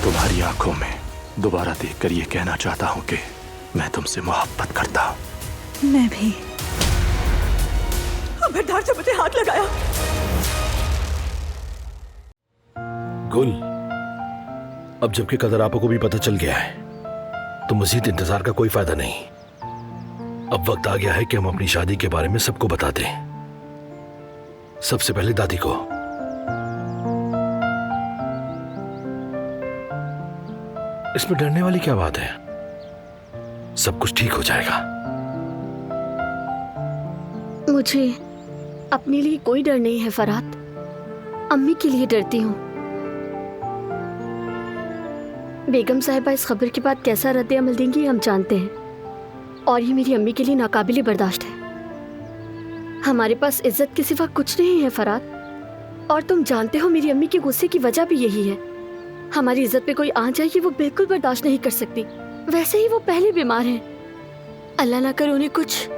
मैं तुम्हारी आंखों में दोबारा देखकर ये कहना चाहता हूँ कि मैं तुमसे मोहब्बत करता हूँ। मैं भी। खबरदार जो मुझे हाथ लगाया। गुल, अब जबकि कदर आपको भी पता चल गया है तो मजीद इंतजार का कोई फायदा नहीं। अब वक्त आ गया है कि हम अपनी शादी के बारे में सबको बता दें। सबसे पहले दादी को। इसमें डरने वाली क्या बात है? सब कुछ ठीक हो जाएगा। मुझे अपने लिए कोई डर नहीं है फरहाद, अम्मी के लिए डरती हूँ। बेगम साहिबा इस खबर के बाद कैसा रद्द अमल देंगी हम जानते हैं, और ये मेरी अम्मी के लिए नाकाबिले बर्दाश्त है। हमारे पास इज्जत के सिवा कुछ नहीं है फरहाद, और तुम जानते हो मेरी अम्मी के गुस्से की वजह भी यही है। हमारी इज्जत पे कोई आ जाए ये वो बिल्कुल बर्दाश्त नहीं कर सकती। वैसे ही वो पहले बीमार हैं, अल्लाह ना करे उन्हें कुछ।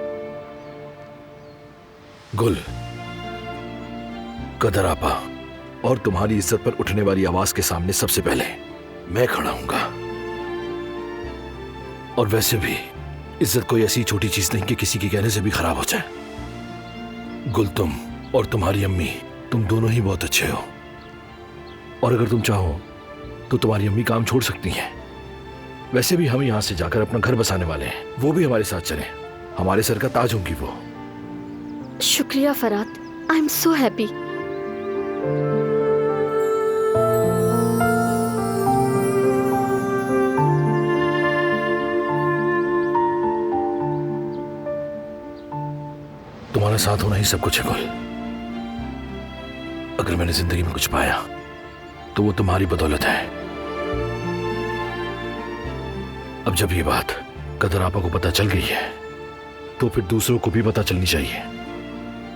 गुल, कदर आपा और तुम्हारी इज्जत पर उठने वाली आवाज के सामने सबसे पहले मैं खड़ा हूंगा। और वैसे भी इज्जत कोई ऐसी छोटी चीज नहीं कि किसी के कहने से भी खराब हो जाए। गुल, तुम और तुम्हारी अम्मी, तुम दोनों ही बहुत अच्छे हो, और अगर तुम चाहो तो तुम्हारी अम्मी काम छोड़ सकती हैं। वैसे भी हम यहां से जाकर अपना घर बसाने वाले हैं, वो भी हमारे साथ चले। हमारे सर का ताज होंगी वो। शुक्रिया Farhad, I am so happy. तुम्हारा साथ होना ही सब कुछ है गुल। अगर मैंने जिंदगी में कुछ पाया तो वो तुम्हारी बदौलत है। अब जब ये बात कदर आपा को पता चल गई है तो फिर दूसरों को भी पता चलनी चाहिए।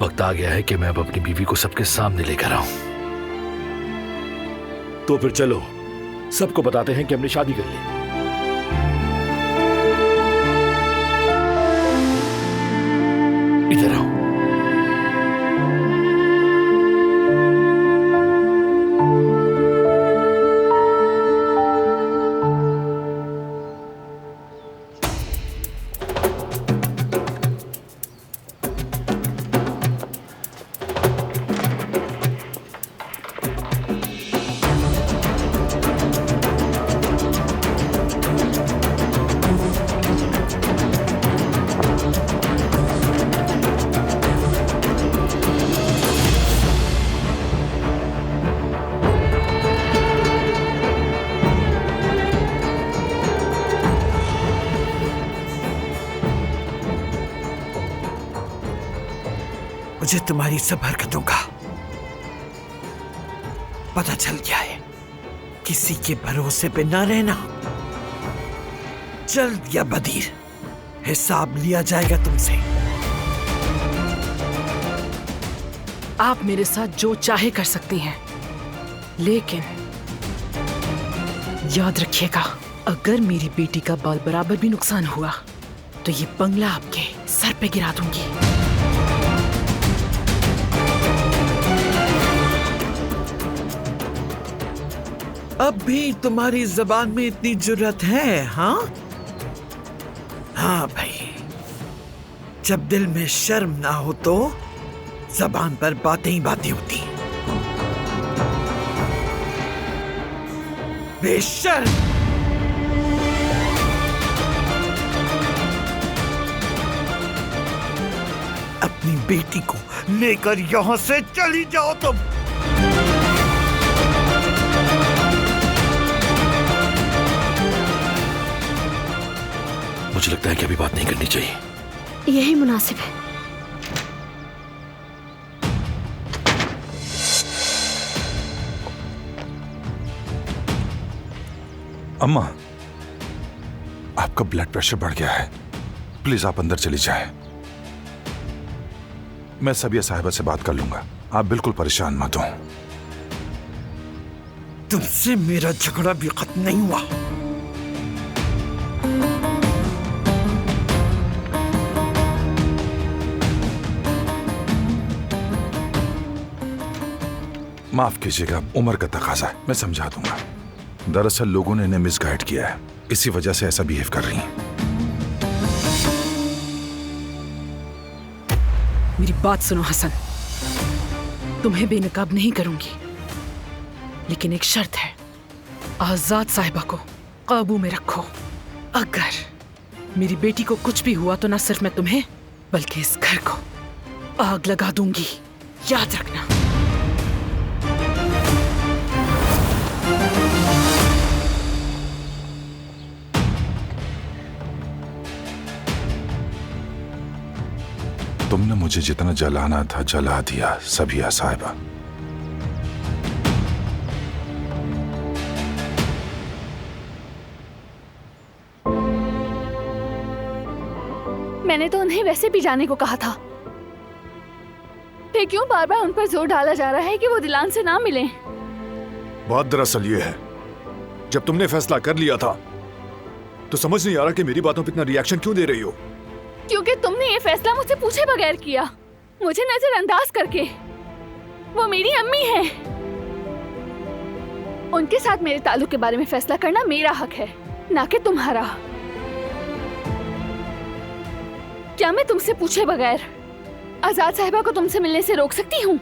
वक्त आ गया है कि मैं अब अपनी बीवी को सबके सामने लेकर आऊं। तो फिर चलो सबको बताते हैं कि हमने शादी कर ली। इधर आओ। मुझे तुम्हारी सब हरकतों का पता चल गया है। किसी के भरोसे पे ना रहना। जल्द या बदीर हिसाब लिया जाएगा तुमसे। आप मेरे साथ जो चाहे कर सकती हैं, लेकिन याद रखिएगा, अगर मेरी बेटी का बाल बराबर भी नुकसान हुआ तो ये बंगला आपके सर पे गिरा दूंगी। अब भी तुम्हारी जबान में इतनी जुर्रत है? हाँ हाँ भाई, जब दिल में शर्म ना हो तो जबान पर बातें ही बातें होती। बेशर्म। अपनी बेटी को लेकर यहां से चली जाओ तुम। मुझे लगता है कि अभी बात नहीं करनी चाहिए। यही मुनासिब है। अम्मा, आपका ब्लड प्रेशर बढ़ गया है, प्लीज आप अंदर चली जाएं। मैं सबिया साहिबा से बात कर लूंगा, आप बिल्कुल परेशान मत हो। तुमसे मेरा झगड़ा भी खत्म नहीं हुआ। माफ कीजिएगा, उम्र का तकाजा है, मैं समझा दूंगा। दरअसल लोगों ने इन्हें मिसगाइड किया है, इसी वजह से ऐसा बिहेव कर रही हैं। मेरी बात सुनो हसन, तुम्हें बेनकाब नहीं करूंगी, लेकिन एक शर्त है, आजाद साहिबा को काबू में रखो। अगर मेरी बेटी को कुछ भी हुआ तो ना सिर्फ मैं तुम्हें बल्कि इस घर को आग लगा दूंगी, याद रखना। तुमने मुझे जितना जलाना था जला दिया सबिया साहिबा। मैंने तो उन्हें वैसे भी जाने को कहा था, फिर क्यों बार बार उन पर जोर डाला जा रहा है कि वो दिलान से ना मिलें? बात दरअसल ये है, जब तुमने फैसला कर लिया था तो समझ नहीं आ रहा कि मेरी बातों पर इतना रिएक्शन क्यों दे रही हो। क्योंकि तुमने ये फैसला मुझसे पूछे बगैर किया, मुझे नजरअंदाज करके। वो मेरी अम्मी है, उनके साथ मेरे ताल्लुक के बारे में फैसला करना मेरा हक है, ना कि तुम्हारा। क्या मैं तुमसे पूछे बगैर आजाद साहिबा को तुमसे मिलने से रोक सकती हूँ?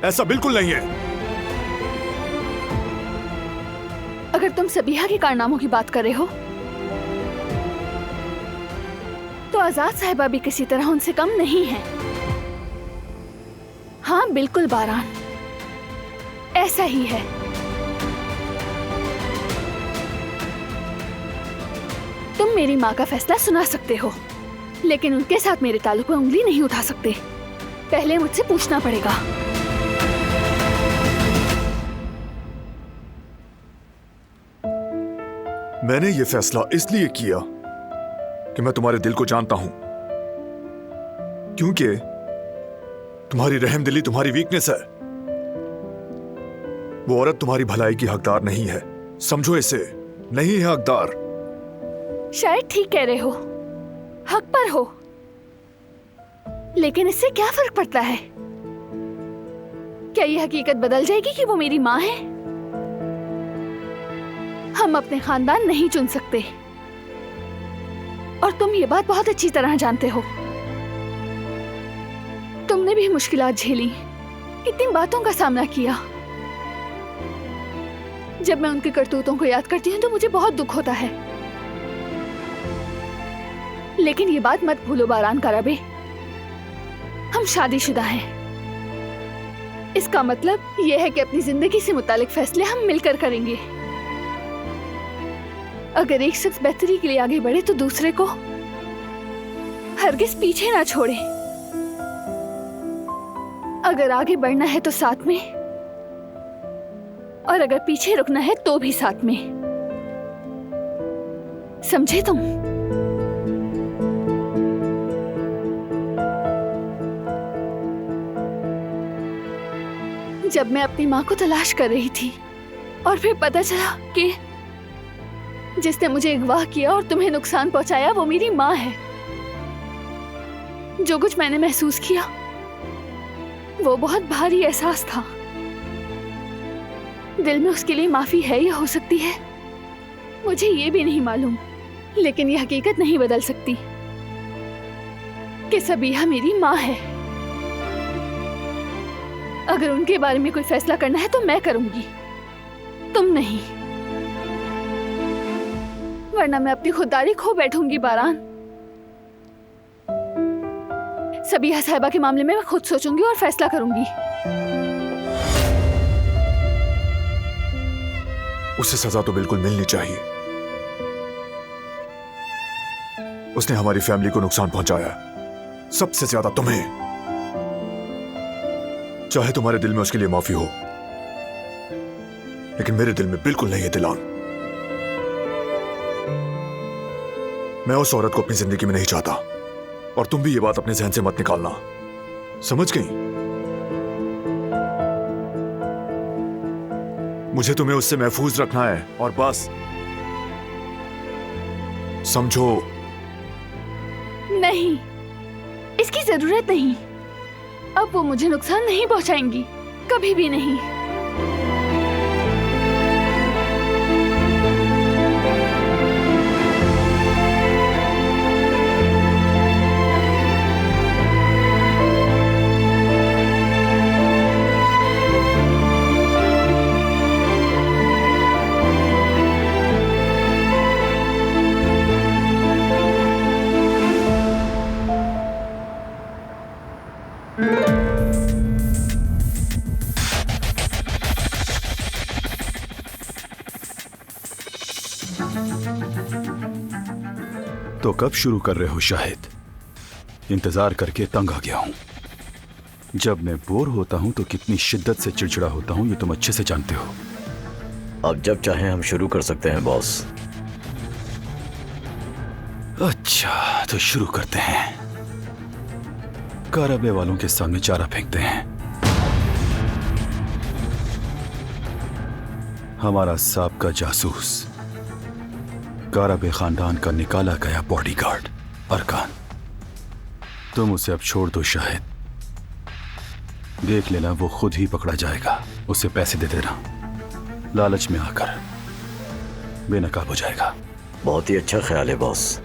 ऐसा बिल्कुल नहीं है। अगर तुम सबीहा के कारनामों की बात कर रहे हो तो आजाद साहिबा भी किसी तरह उनसे कम नहीं है। हाँ बिल्कुल बारान, ऐसा ही है। तुम मेरी माँ का फैसला सुना सकते हो, लेकिन उनके साथ मेरे ताल्लुक में उंगली नहीं उठा सकते। पहले मुझसे पूछना पड़ेगा। मैंने ये फैसला इसलिए किया कि मैं तुम्हारे दिल को जानता हूं, क्योंकि तुम्हारी रहमदिली तुम्हारी वीकनेस है। वो औरत तुम्हारी भलाई की हकदार नहीं है, समझो इसे, नहीं है हकदार। शायद ठीक कह रहे हो, हक पर हो, लेकिन इससे क्या फर्क पड़ता है? क्या ये हकीकत बदल जाएगी कि वो मेरी माँ है? हम अपने खानदान नहीं चुन सकते, और तुम ये बात बहुत अच्छी तरह जानते हो। तुमने भी मुश्किलात झेली, कितनी बातों का सामना किया। जब मैं उनके करतूतों को याद करती हूँ तो मुझे बहुत दुख होता है। लेकिन ये बात मत भूलो बारान कराबे, हम शादीशुदा हैं। इसका मतलब ये है कि अपनी जिंदगी से मुतालिक फैसले हम मिलकर करेंगे। अगर एक शख्स बेहतरी के लिए आगे बढ़े तो दूसरे को हरगिज पीछे ना छोड़े। अगर आगे बढ़ना है तो साथ में, और अगर पीछे रुकना है तो भी साथ में। समझे तुम? जब मैं अपनी माँ को तलाश कर रही थी और फिर पता चला कि जिसने मुझे अगवा किया और तुम्हें नुकसान पहुंचाया वो मेरी माँ है, जो कुछ मैंने महसूस किया वो बहुत भारी एहसास था। दिल में उसके लिए माफी है या हो सकती है मुझे ये भी नहीं मालूम, लेकिन ये हकीकत नहीं बदल सकती कि सबीहा मेरी माँ है। अगर उनके बारे में कोई फैसला करना है तो मैं करूंगी, तुम नहीं, वरना मैं अपनी खुददारी खो बैठूंगी बारान। सबीहा साहिबा के मामले में मैं खुद सोचूंगी और फैसला करूंगी। उसे सजा तो बिल्कुल मिलनी चाहिए। उसने हमारी फैमिली को नुकसान पहुंचाया, सबसे ज्यादा तुम्हें। चाहे तुम्हारे दिल में उसके लिए माफी हो, लेकिन मेरे दिल में बिल्कुल नहीं है दिलान। मैं उस औरत को अपनी जिंदगी में नहीं चाहता, और तुम भी ये बात अपने जहन से मत निकालना, समझ गई? मुझे तुम्हें उससे महफूज रखना है और बस, समझो? नहीं, इसकी जरूरत नहीं। अब वो मुझे नुकसान नहीं पहुंचाएंगी, कभी भी नहीं। तो कब शुरू कर रहे हो शाहिद? इंतजार करके तंग आ गया हूं। जब मैं बोर होता हूं तो कितनी शिद्दत से चिड़चिड़ा होता हूं, ये तुम अच्छे से जानते हो। अब जब चाहें हम शुरू कर सकते हैं बॉस। अच्छा, तो शुरू करते हैं। कारबे वालों के सामने चारा फेंकते हैं। हमारा साबका जासूस, कारबे खानदान का निकाला गया बॉडीगार्ड अरकान, तुम उसे अब छोड़ दो शाहिद। देख लेना वो खुद ही पकड़ा जाएगा। उसे पैसे दे देना, लालच में आकर बेनकाब हो जाएगा। बहुत ही अच्छा ख्याल है बॉस।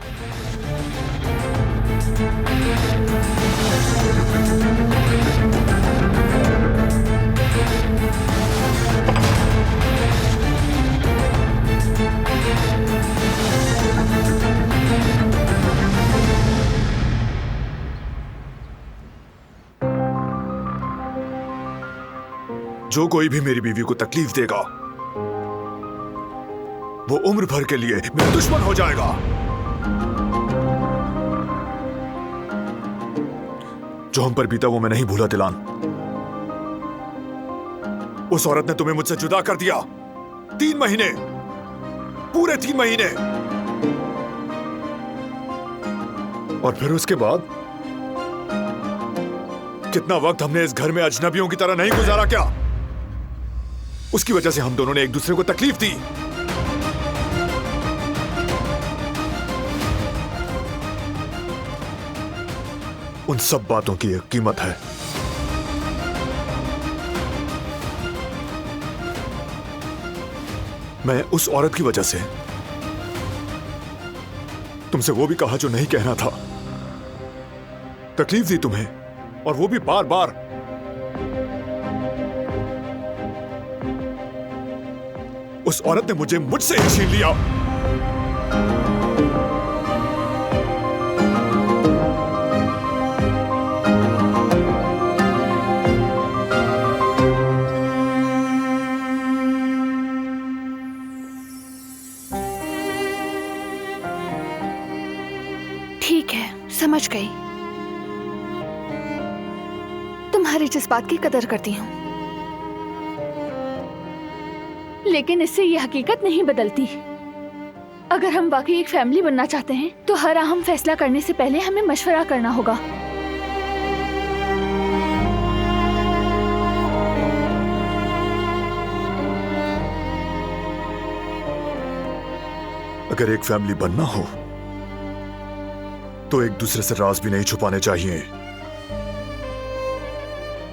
जो कोई भी मेरी बीवी को तकलीफ देगा वो उम्र भर के लिए मेरा दुश्मन हो जाएगा। जो हम पर बीता वो मैं नहीं भूला दिलान। उस औरत ने तुम्हें मुझसे जुदा कर दिया। 3 महीने, पूरे 3 महीने। और फिर उसके बाद कितना वक्त हमने इस घर में अजनबियों की तरह नहीं गुजारा क्या? उसकी वजह से हम दोनों ने एक दूसरे को तकलीफ दी। उन सब बातों की एक कीमत है। मैं उस औरत की वजह से तुमसे वो भी कहा जो नहीं कहना था। तकलीफ दी तुम्हें, और वो भी बार बार। उस औरत ने मुझसे ही छीन लिया। ठीक है, समझ गई। तुम्हारी जज्बात की कदर करती हूँ, लेकिन इससे ये हकीकत नहीं बदलती। अगर हम वाकई एक फैमिली बनना चाहते हैं तो हर अहम फैसला करने से पहले हमें मशवरा करना होगा। अगर एक फैमिली बनना हो तो एक दूसरे से राज भी नहीं छुपाने चाहिए,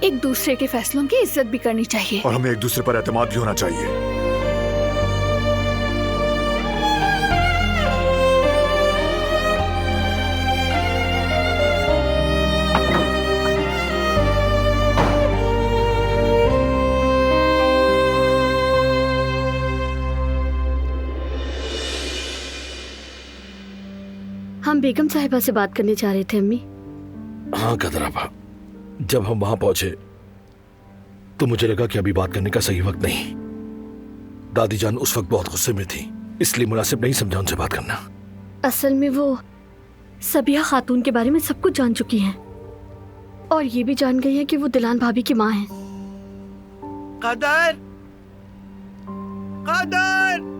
एक दूसरे के फैसलों की इज्जत भी करनी चाहिए, और हमें एक दूसरे पर एतमाद भी होना चाहिए। हम बेगम साहिबा से बात करने जा रहे थे अम्मी। हाँ कदराबा, जब हम वहां पहुंचे तो मुझे लगा कि अभी बात करने का सही वक्त नहीं। दादी जान उस वक्त बहुत गुस्से में थी, इसलिए मुनासिब नहीं समझा उनसे बात करना। असल में वो सबिया खातून के बारे में सब कुछ जान चुकी हैं, और ये भी जान गई हैं कि वो दिलान भाभी की माँ हैं। कदर, कदर,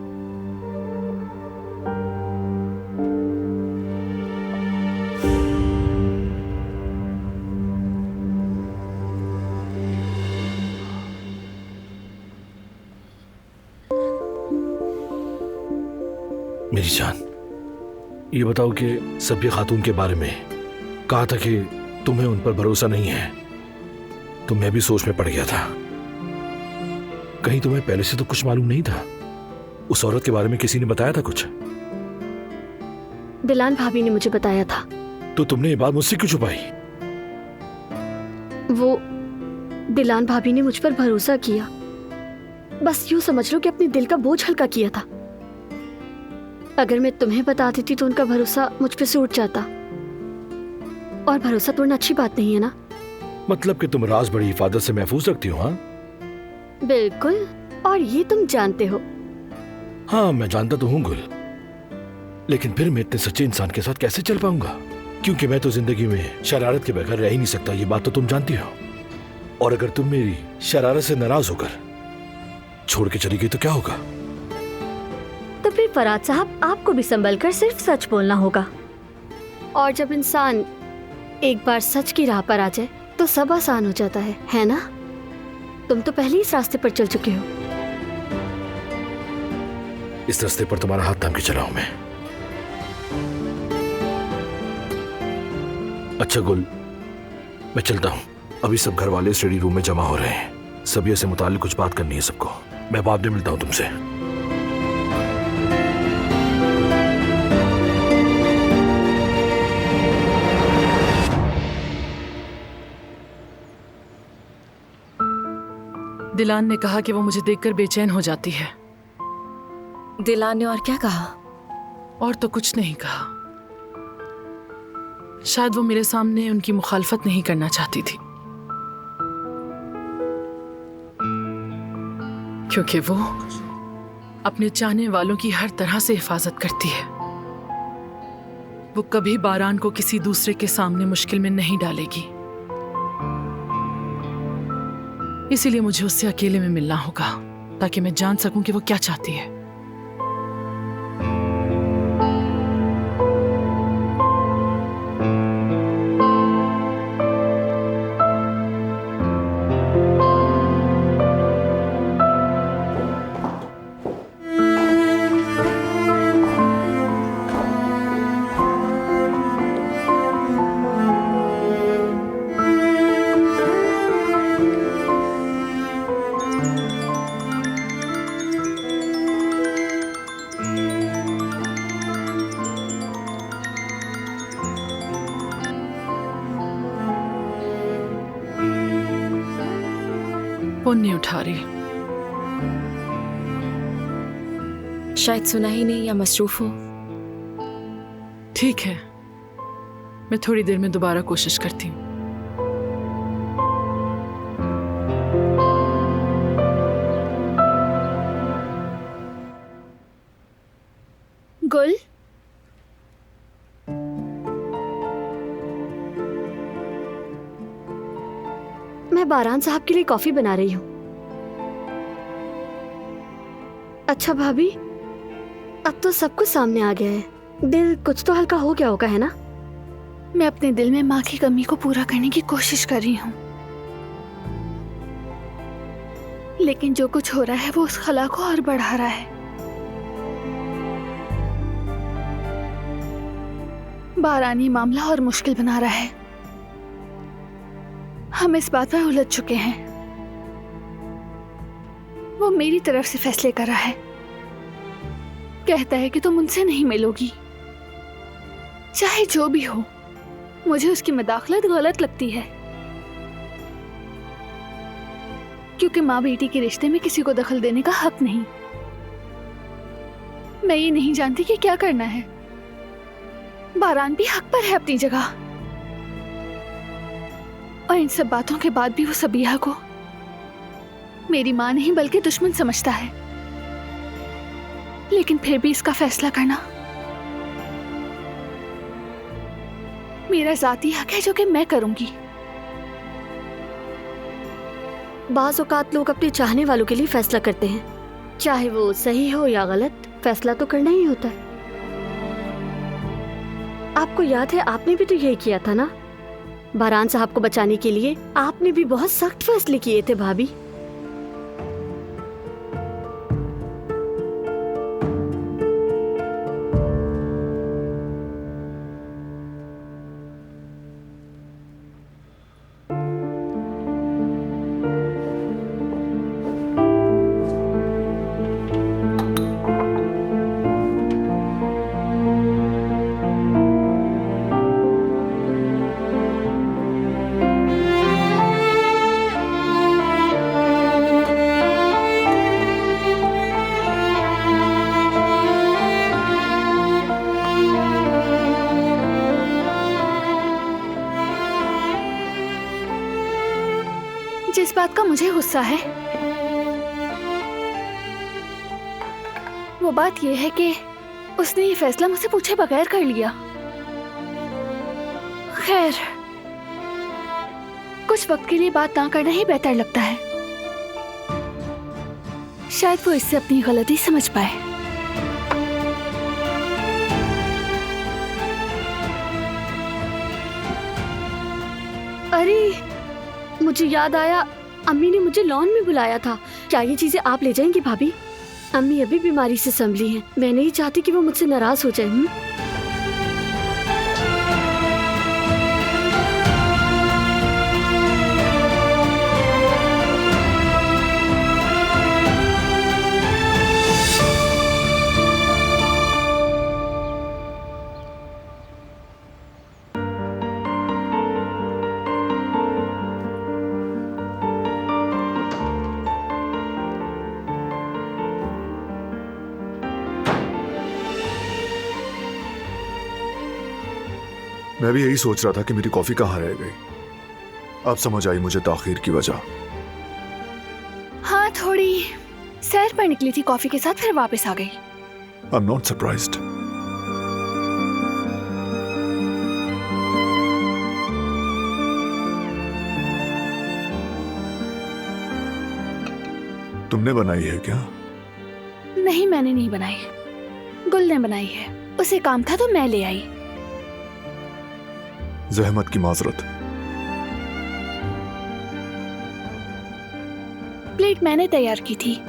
मेरी जान, ये बताओ कि सबिया खातून के बारे में कहा था कि तुम्हें उन पर भरोसा नहीं है, तो मैं भी सोच में पड़ गया था। कहीं तुम्हें पहले से तो कुछ मालूम नहीं था? उस औरत के बारे में किसी ने बताया था कुछ? दिलान भाभी ने मुझे बताया था। तो तुमने ये बात मुझसे क्यों छुपाई? वो दिलान भाभी ने मुझ पर भरोसा किया, बस यूं समझ लो कि अपने दिल का बोझ हल्का किया था। अगर मैं तुम्हें बता देती तो उनका भरोसा मुझ पे से उठ जाता, और भरोसा तोड़ना अच्छी बात नहीं है ना। मतलब कि तुम राज बड़ी हिफाजत से महफूज रखती हो? हाँ बिल्कुल, और ये तुम जानते हो। हाँ मैं जानता तो हूँ गुल, लेकिन फिर मैं इतने सच्चे इंसान के साथ कैसे चल पाऊंगा? क्योंकि मैं तो जिंदगी में शरारत के बगैर रह ही नहीं सकता, ये बात तो तुम जानती हो। और अगर तुम मेरी शरारत से नाराज होकर छोड़ के चली गई तो क्या होगा? तो फिर फराद साहब आपको भी संभल कर सिर्फ सच बोलना होगा। और जब इंसान एक बार सच की राह पर आ जाए तो सब आसान हो जाता है ना? तुम तो पहले इस रास्ते पर चल चुके हो। इस रास्ते पर तुम्हारा हाथ थाम के चला हूं मैं। अच्छा गुल, मैं चलता हूं। अभी सब घर वाले स्टडी रूम में जमा हो रहे हैं। सभी से मुताल्लिक कुछ बात करनी है सबको। मैं बाद में मिलता हूं तुमसे। दिलान ने कहा कि वो मुझे देखकर बेचैन हो जाती है। दिलान ने और क्या कहा? और तो कुछ नहीं कहा। शायद वो मेरे सामने उनकी मुखालफत नहीं करना चाहती थी, क्योंकि वो अपने चाहने वालों की हर तरह से हिफाजत करती है। वो कभी बारान को किसी दूसरे के सामने मुश्किल में नहीं डालेगी। इसीलिए मुझे उससे अकेले में मिलना होगा ताकि मैं जान सकूं कि वो क्या चाहती है। फोन नहीं उठा रही। शायद सुना ही नहीं या मसरूफ हो। ठीक है, मैं थोड़ी देर में दोबारा कोशिश करती हूँ। गुल, मैं बारान साहब के लिए कॉफी बना रही हूँ। अच्छा भाभी, अब तो सब कुछ सामने आ गया है। दिल कुछ तो हल्का हो गया होगा, है ना? मैं अपने दिल में माँ की कमी को पूरा करने की कोशिश कर रही हूँ, लेकिन जो कुछ हो रहा है वो उस खला को और बढ़ा रहा है। बारानी मामला और मुश्किल बना रहा है। हम इस बात में उलझ चुके हैं। वो मेरी तरफ से फैसले कर रहा है। कहता है कि तुम उनसे नहीं मिलोगी। चाहे जो भी हो, मुझे उसकी मदाखलत गलत लगती है, क्योंकि माँ बेटी के रिश्ते में किसी को दखल देने का हक नहीं। मैं ये नहीं जानती कि क्या करना है। बारान भी हक पर है अपनी जगह, और इन सब बातों के बाद भी वो सबीहा को मेरी माँ नहीं बल्कि दुश्मन समझता है। लेकिन फिर भी इसका फैसला करना मेरा जाती हक है, जो कि मैं करूंगी। बाज़ औक़ात लोग अपने चाहने वालों के लिए फैसला करते हैं, चाहे वो सही हो या गलत, फैसला तो करना ही होता है। आपको याद है, आपने भी तो यही किया था ना? बारान साहब को बचाने के लिए आपने भी बहुत सख्त फैसले किए थे भाभी। जिस बात का मुझे गुस्सा है वो बात यह है कि उसने ये फैसला मुझसे पूछे बगैर कर लिया। खैर, कुछ वक्त के लिए बात ना करना ही बेहतर लगता है। शायद वो इससे अपनी गलती समझ पाए। अरे, मुझे याद आया, अम्मी ने मुझे लॉन में बुलाया था। क्या ये चीजें आप ले जाएंगी भाभी? अम्मी अभी बीमारी से संभली हैं। मैं नहीं चाहती कि वो मुझसे नाराज हो जाए। मैं भी यही सोच रहा था कि मेरी कॉफी कहाँ रह गई। अब समझ आई मुझे ताखीर की वजह। हाँ, थोड़ी सैर पर निकली थी कॉफी के साथ, फिर वापस आ गई। I am not surprised. तुमने बनाई है क्या? नहीं, मैंने नहीं बनाई, गुल ने बनाई है। उसे काम था तो मैं ले आई। जहमत की माजरत। प्लेट मैंने तैयार की थी।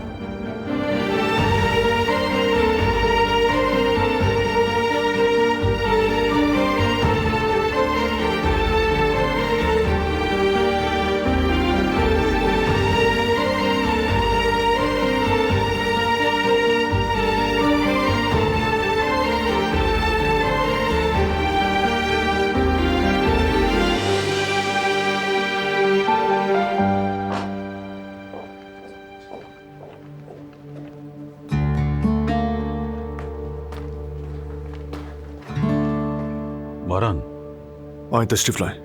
मारान, आए तशरीफ लाएं।